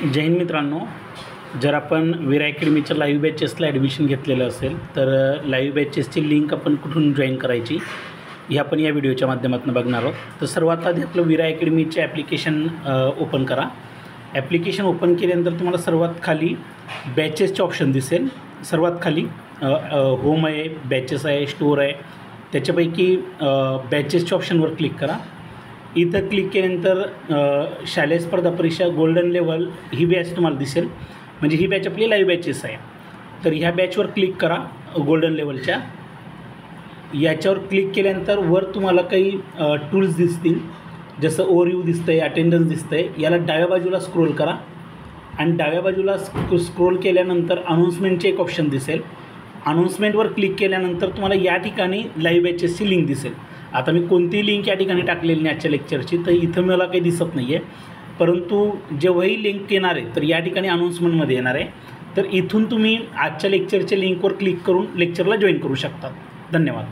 जय हिंद मित्रांनो, जर आपण वीरा अकॅडमीच्या लाईव्ह बॅचेसला ॲडमिशन घेतलेलं असेल तर लाईव्ह बॅचेसची लिंक आपण कुठून जॉईन करायची हे आपण या व्हिडिओच्या माध्यमातून बघणार आहोत. तर सर्वात आधी आपलं वीरा अकॅडमीचे ॲप्लिकेशन ओपन करा. ॲप्लिकेशन ओपन केल्यानंतर तुम्हाला सर्वात खाली बॅचेसचे ऑप्शन दिसेल. सर्वात खाली होम आहे, बॅचेस आहे, स्टोअर आहे. त्याच्यापैकी बॅचेसच्या ऑप्शनवर क्लिक करा. इथं क्लिक केल्यानंतर शालेय स्पर्धा परीक्षा गोल्डन लेवल ही बॅच तुम्हाला दिसेल. म्हणजे ही बॅच आपली लाईव्ह बॅचेस आहे. तर ह्या बॅचवर क्लिक करा. गोल्डन लेवलच्या याच्यावर क्लिक केल्यानंतर वर तुम्हाला काही टूल्स दिसतील, जसं ओव्हरव्ह्यू दिसतं आहे, अटेंडन्स दिसतं आहे. याला डाव्या बाजूला स्क्रोल करा आणि डाव्या बाजूला स्क्रोल केल्यानंतर अनाऊन्समेंटचे एक ऑप्शन दिसेल. अनाऊन्समेंटवर क्लिक केल्यानंतर तुम्हाला या ठिकाणी लाईव्ह बॅचेसची लिंक दिसेल. आता मी कोणतीही लिंक या ठिकाणी टाकलेली नाही आजच्या लेक्चरची, तर इथं मला काही दिसत नाही आहे. परंतु जेव्हाही लिंक येणार आहे तर या ठिकाणी अनाऊन्समेंटमध्ये येणार आहे. तर इथून तुम्ही आजच्या लेक्चरच्या लिंकवर क्लिक करून लेक्चरला जॉईन करू शकता. धन्यवाद.